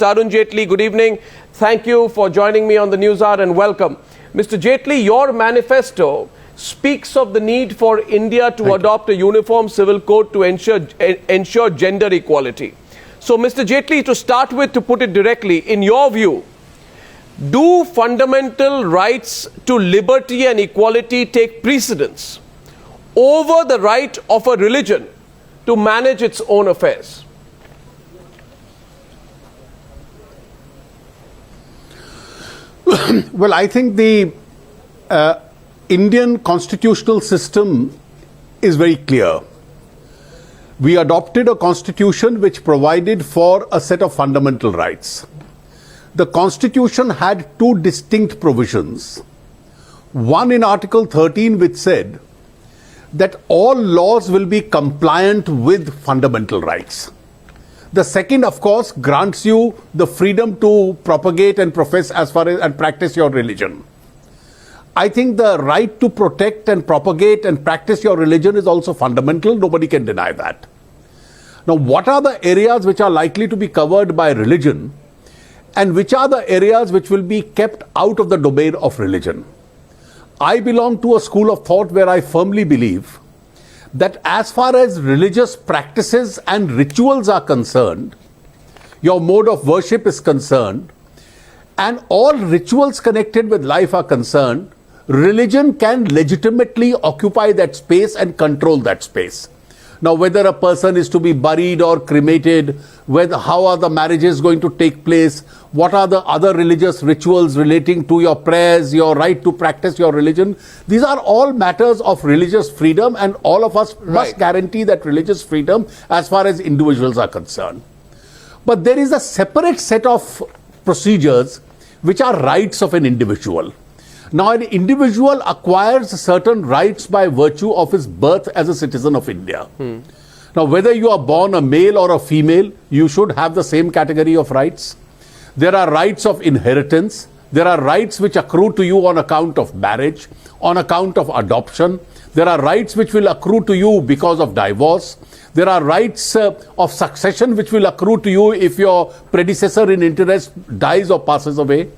Mr. Arun Jaitley, good evening. Thank you for joining me on the News Hour and welcome. Mr. Jaitley, your manifesto speaks of the need for India to adopt a uniform civil code to ensure gender equality. So, Mr. Jaitley, to start with, to put it directly, in your view, do fundamental rights to liberty and equality take precedence over the right of a religion to manage its own affairs? Well, I think the Indian constitutional system is very clear. We adopted a constitution which provided for a set of fundamental rights. The constitution had two distinct provisions. One in Article 13 which said that all laws will be compliant with fundamental rights. The second, of course, grants you the freedom to propagate and profess and practice your religion. I think the right to protect and propagate and practice your religion is also fundamental. Nobody can deny that. Now, what are the areas which are likely to be covered by religion, and which are the areas which will be kept out of the domain of religion? I belong to a school of thought where I firmly believe that as far as religious practices and rituals are concerned, your mode of worship is concerned, and all rituals connected with life are concerned, religion can legitimately occupy that space and control that space. Now, whether a person is to be buried or cremated, how are the marriages going to take place, what are the other religious rituals relating to your prayers, your right to practice your religion, these are all matters of religious freedom, and all of us must guarantee that religious freedom as far as individuals are concerned. But there is a separate set of procedures which are rights of an individual. Now, an individual acquires certain rights by virtue of his birth as a citizen of India. Now, whether you are born a male or a female, you should have the same category of rights. There are rights of inheritance. There are rights which accrue to you on account of marriage, on account of adoption. There are rights which will accrue to you because of divorce. There are rights of succession which will accrue to you if your predecessor in interest dies or passes away.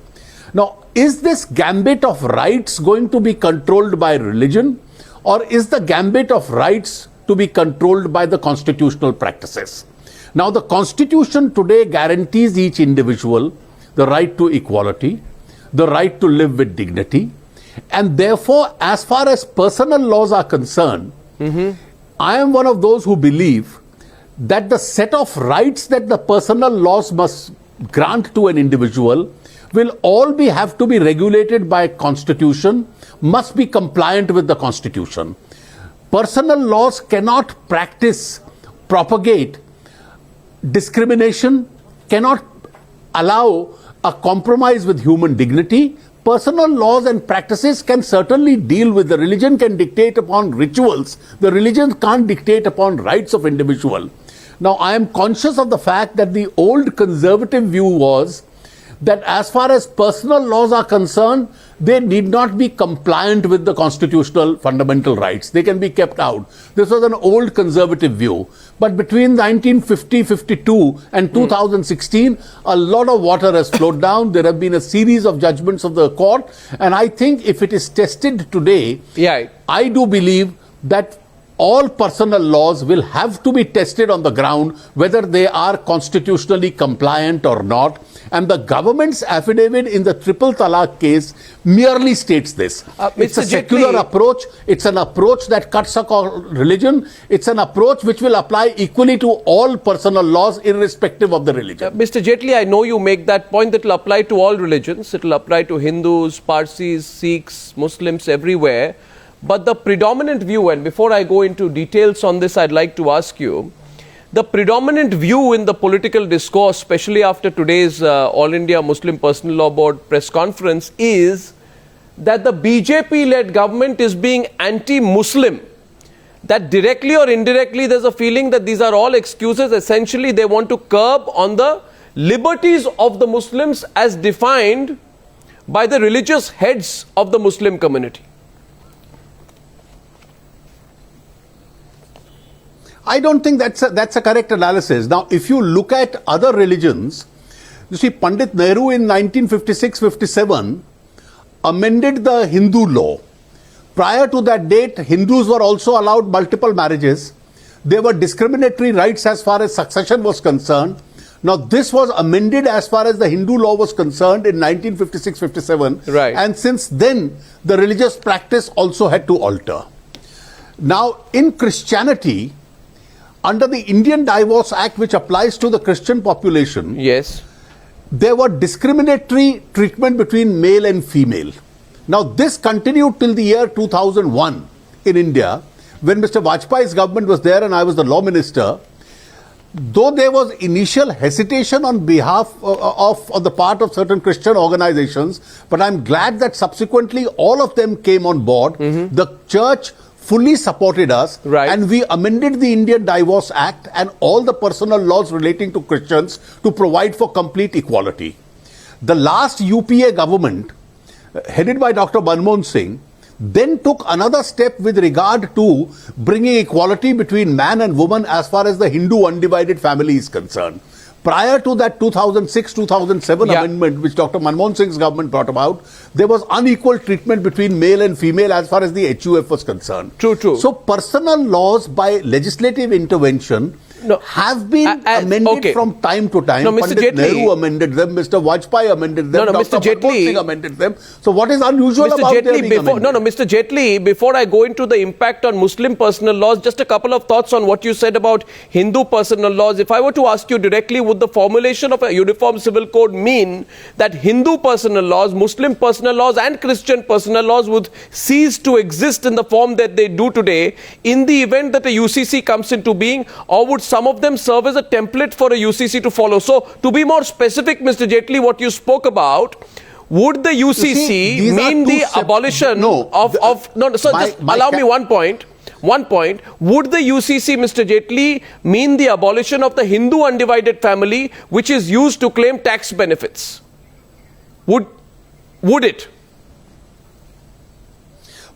Now, is this gambit of rights going to be controlled by religion, or is the gambit of rights to be controlled by the constitutional practices? Now, the Constitution today guarantees each individual the right to equality, the right to live with dignity, and therefore, as far as personal laws are concerned, I am one of those who believe that the set of rights that the personal laws must grant to an individual will all have to be regulated by Constitution, must be compliant with the Constitution. Personal laws cannot propagate discrimination, cannot allow a compromise with human dignity. Personal laws and practices can certainly deal with the religion, can dictate upon rituals. The religion can't dictate upon rights of individual. Now, I am conscious of the fact that the old conservative view was that as far as personal laws are concerned, they need not be compliant with the constitutional fundamental rights. They can be kept out. This was an old conservative view. But between 1950-52 and 2016, a lot of water has flowed down. There have been a series of judgments of the court. And I think if it is tested today, I do believe that all personal laws will have to be tested on the ground whether they are constitutionally compliant or not. And the government's affidavit in the triple talaq case merely states this. It's a secular approach. It's an approach that cuts across religion. It's an approach which will apply equally to all personal laws irrespective of the religion. Mr. Jaitley, I know you make that point that it will apply to all religions. It will apply to Hindus, Parsis, Sikhs, Muslims, everywhere. But the predominant view, and before I go into details on this, I'd like to ask you, the predominant view in the political discourse, especially after today's All India Muslim Personal Law Board press conference, is that the BJP-led government is being anti-Muslim. That directly or indirectly, there's a feeling that these are all excuses. Essentially, they want to curb on the liberties of the Muslims as defined by the religious heads of the Muslim community. I don't think that's a correct analysis. Now, if you look at other religions, You see, Pandit Nehru in 1956-57 amended the Hindu law. Prior to that date, Hindus were also allowed multiple marriages. There were discriminatory rights as far as succession was concerned. Now, this was amended as far as the Hindu law was concerned in 1956-57. Right. And since then, the religious practice also had to alter. Now, in Christianity, under the Indian Divorce Act, which applies to the Christian population, yes, there were discriminatory treatment between male and female. Now, this continued till the year 2001 in India, when Mr. Vajpayee's government was there and I was the law minister. Though there was initial hesitation on behalf of the part of certain Christian organizations, but I'm glad that subsequently all of them came on board. The church fully supported us, right, and we amended the Indian Divorce Act and all the personal laws relating to Christians to provide for complete equality. The last UPA government, headed by Dr. Manmohan Singh, then took another step with regard to bringing equality between man and woman as far as the Hindu undivided family is concerned. Prior to that 2006-2007 amendment, which Dr. Manmohan Singh's government brought about, there was unequal treatment between male and female as far as the HUF was concerned. True, true. So personal laws by legislative intervention have been amended from time to time. No, Mr. Pandit Jaitley, Nehru amended them, Mr. Vajpayee amended them, Mr. Dr. Manmohan Singh amended them. So what is unusual Mr. about Jaitley, their being amended? Mr. Jaitley, before I go into the impact on Muslim personal laws, just a couple of thoughts on what you said about Hindu personal laws. If I were to ask you directly, would the formulation of a uniform civil code mean that Hindu personal laws, Muslim personal laws and Christian personal laws would cease to exist in the form that they do today in the event that a UCC comes into being, or would some of them serve as a template for a UCC to follow? So, to be more specific, Mr. Jaitley, what you spoke about, would the UCC mean the abolition allow me one point. Would the UCC, Mr. Jaitley, mean the abolition of the Hindu undivided family, which is used to claim tax benefits? Would it?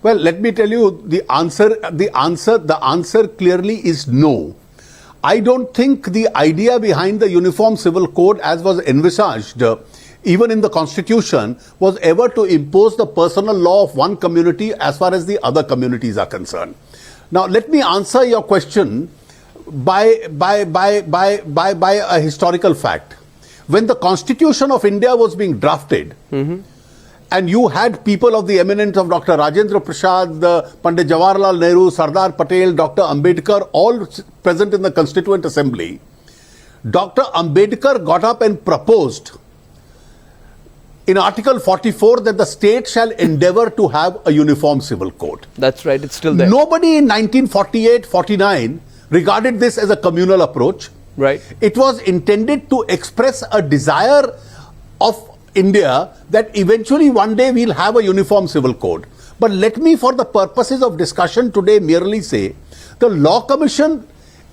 Well, let me tell you the answer clearly is no. I don't think the idea behind the Uniform Civil Code as was envisaged, even in the Constitution, was ever to impose the personal law of one community as far as the other communities are concerned. Now, let me answer your question by a historical fact. When the Constitution of India was being drafted, and you had people of the eminence of Dr. Rajendra Prasad, Pandit Jawaharlal Nehru, Sardar Patel, Dr. Ambedkar, all present in the Constituent Assembly, Dr. Ambedkar got up and proposed in Article 44 that the state shall endeavor to have a uniform civil code. That's right, it's still there. Nobody in 1948-49 regarded this as a communal approach. Right. It was intended to express a desire of India that eventually one day we'll have a uniform civil code. But let me, for the purposes of discussion today, merely say the Law Commission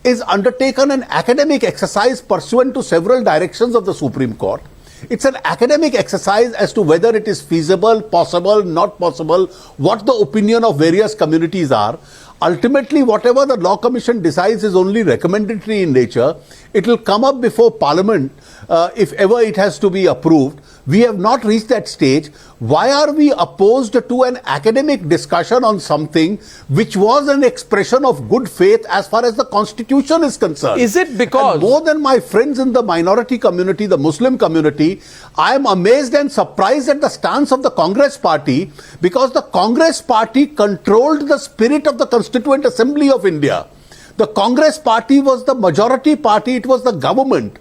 is undertaken an academic exercise pursuant to several directions of the Supreme Court. It's an academic exercise as to whether it is feasible, possible, not possible, what the opinion of various communities are. Ultimately, whatever the Law Commission decides is only recommendatory in nature. It will come up before Parliament if ever it has to be approved. We have not reached that stage. Why are we opposed to an academic discussion on something which was an expression of good faith as far as the Constitution is concerned? Is it because... And more than my friends in the minority community, the Muslim community, I am amazed and surprised at the stance of the Congress party, because the Congress party controlled the spirit of the Constituent Assembly of India. The Congress party was the majority party, it was the government.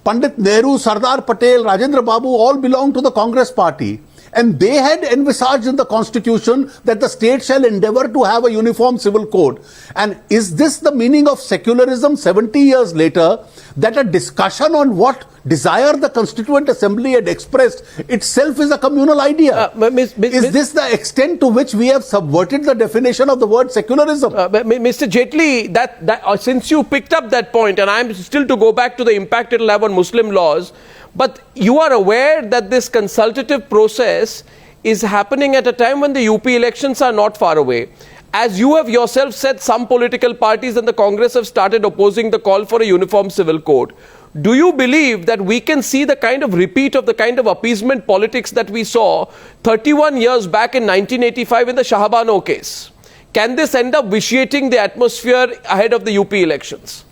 Pandit Nehru, Sardar Patel, Rajendra Babu all belonged to the Congress party. And they had envisaged in the Constitution that the state shall endeavor to have a uniform civil code. And is this the meaning of secularism 70 years later, that a discussion on what desire the Constituent Assembly had expressed itself is a communal idea? Is this the extent to which we have subverted the definition of the word secularism? Mr. Jaitley, since you picked up that point, and I'm still to go back to the impact it will have on Muslim laws, but you are aware that this consultative process is happening at a time when the UP elections are not far away. As you have yourself said, some political parties and the Congress have started opposing the call for a uniform civil code. do you believe that we can see the kind of repeat of the kind of appeasement politics that we saw 31 years back in 1985 in the Shahbano case? Can this end up vitiating the atmosphere ahead of the UP elections?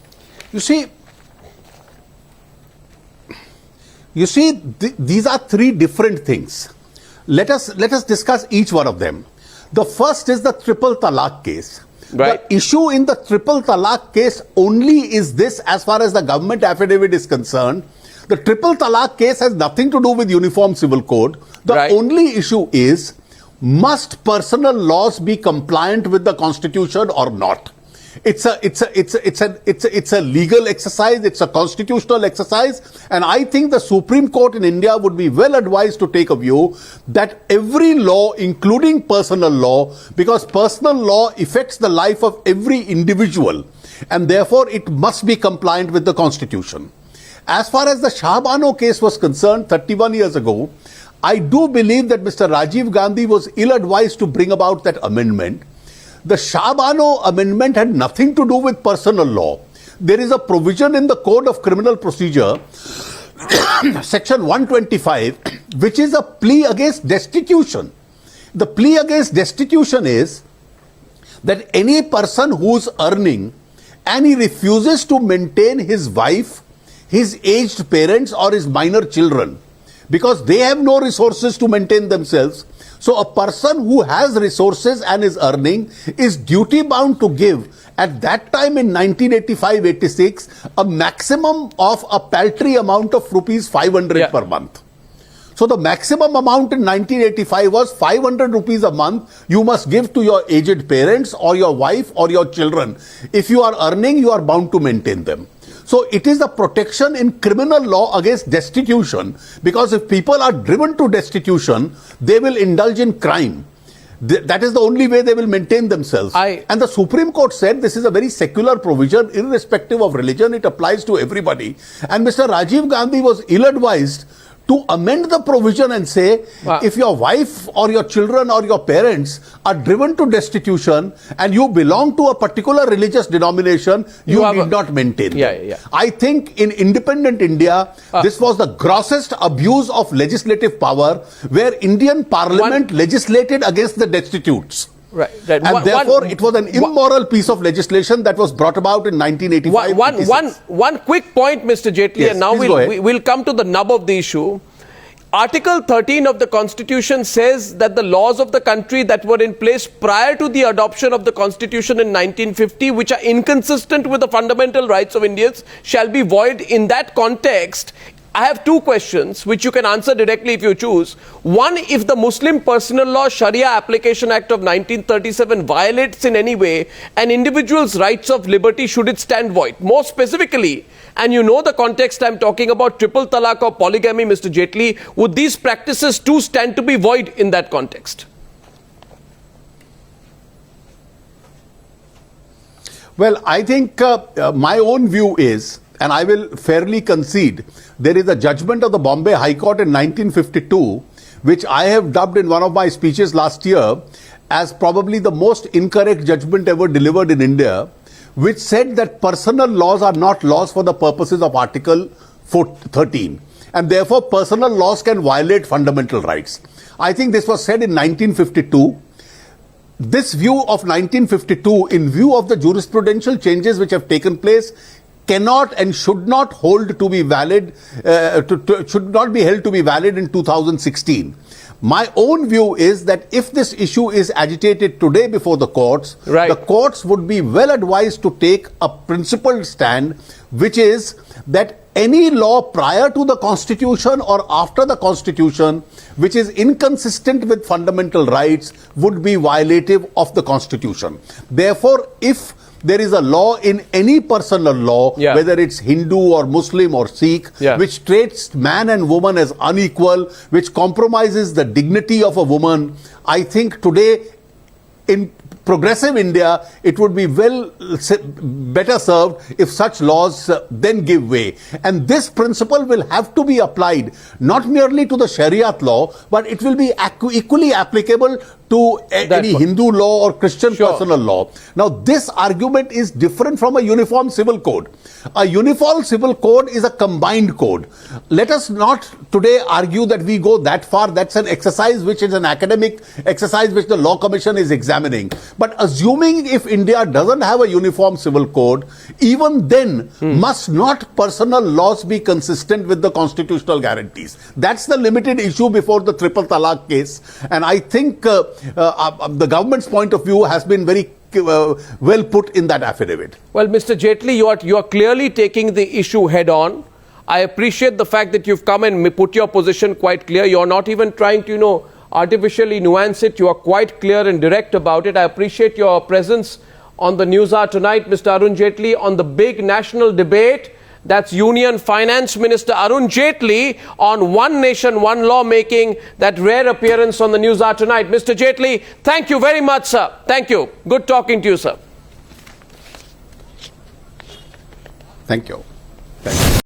You see, these are three different things. Let us discuss each one of them. The first is the triple talaq case. Right. The issue in the triple talaq case only is this, as far as the government affidavit is concerned. The triple talaq case has nothing to do with Uniform Civil Code. The Right. only issue is, must personal laws be compliant with the Constitution or not? It's a legal exercise, it's a constitutional exercise, and I think the Supreme Court in India would be well advised to take a view that every law, including personal law, because personal law affects the life of every individual, and therefore it must be compliant with the Constitution. As far as the Shahbano case was concerned 31 years ago, I do believe that Mr. Rajiv Gandhi was ill-advised to bring about that amendment. The Shahbano amendment had nothing to do with personal law. There is a provision in the Code of Criminal Procedure, section 125, which is a plea against destitution. The plea against destitution is that any person who's earning and he refuses to maintain his wife, his aged parents or his minor children, because they have no resources to maintain themselves. So a person who has resources and is earning is duty bound to give, at that time in 1985-86, a maximum of a paltry amount of rupees 500 per month. So the maximum amount in 1985 was 500 rupees a month you must give to your aged parents or your wife or your children. If you are earning, you are bound to maintain them. So it is a protection in criminal law against destitution, because if people are driven to destitution, they will indulge in crime. That is the only way they will maintain themselves. And the Supreme Court said this is a very secular provision, irrespective of religion, it applies to everybody. And Mr. Rajiv Gandhi was ill-advised to amend the provision and say, if your wife or your children or your parents are driven to destitution and you belong to a particular religious denomination, you need not maintain them. I think in independent India, this was the grossest abuse of legislative power, where Indian Parliament legislated against the destitutes. Right. And therefore, it was an immoral piece of legislation that was brought about in 1985. One quick point, Mr. Jaitley, Yes, and now we'll come to the nub of the issue. Article 13 of the Constitution says that the laws of the country that were in place prior to the adoption of the Constitution in 1950, which are inconsistent with the fundamental rights of Indians, shall be void. In that context, I have two questions which you can answer directly if you choose. One, if the Muslim Personal Law Sharia Application Act of 1937 violates in any way an individual's rights of liberty, should it stand void? More specifically, and you know the context I'm talking about, triple talaq or polygamy, Mr. Jaitley, would these practices too stand to be void in that context? Well, I think my own view is, and I will fairly concede, there is a judgment of the Bombay High Court in 1952, which I have dubbed in one of my speeches last year as probably the most incorrect judgment ever delivered in India, which said that personal laws are not laws for the purposes of Article 13. And therefore, personal laws can violate fundamental rights. I think this was said in 1952. This view of 1952, in view of the jurisprudential changes which have taken place, cannot and should not hold to be valid, should not be held to be valid in 2016. My own view is that if this issue is agitated today before the courts, the courts would be well advised to take a principled stand, which is that any law prior to the Constitution or after the Constitution which is inconsistent with fundamental rights would be violative of the Constitution. Therefore, if there is a law in any personal law, whether it's Hindu or Muslim or Sikh, which treats man and woman as unequal, which compromises the dignity of a woman, I think today in progressive India, it would be better served if such laws then give way. And this principle will have to be applied not merely to the Shariat law, but it will be equally applicable to any Hindu law or Christian Sure. personal law. Now, this argument is different from a uniform civil code. A uniform civil code is a combined code. Let us not today argue that we go that far. That's an exercise which is an academic exercise which the Law Commission is examining. But assuming if India doesn't have a uniform civil code, even then must not personal laws be consistent with the constitutional guarantees? That's the limited issue before the triple talaq case. And I think the government's point of view has been very well put in that affidavit. Well, Mr. Jaitley, you are clearly taking the issue head on. I appreciate the fact that you've come and put your position quite clear. You're not even trying to, artificially nuance it. You are quite clear and direct about it. I appreciate your presence on the News Hour tonight, Mr. Arun Jaitley, on the big national debate. That's Union Finance Minister Arun Jaitley on One Nation, One Law, making that rare appearance on the News Hour tonight. Mr. Jaitley, thank you very much, sir. Thank you. Good talking to you, sir. Thank you. Thank you.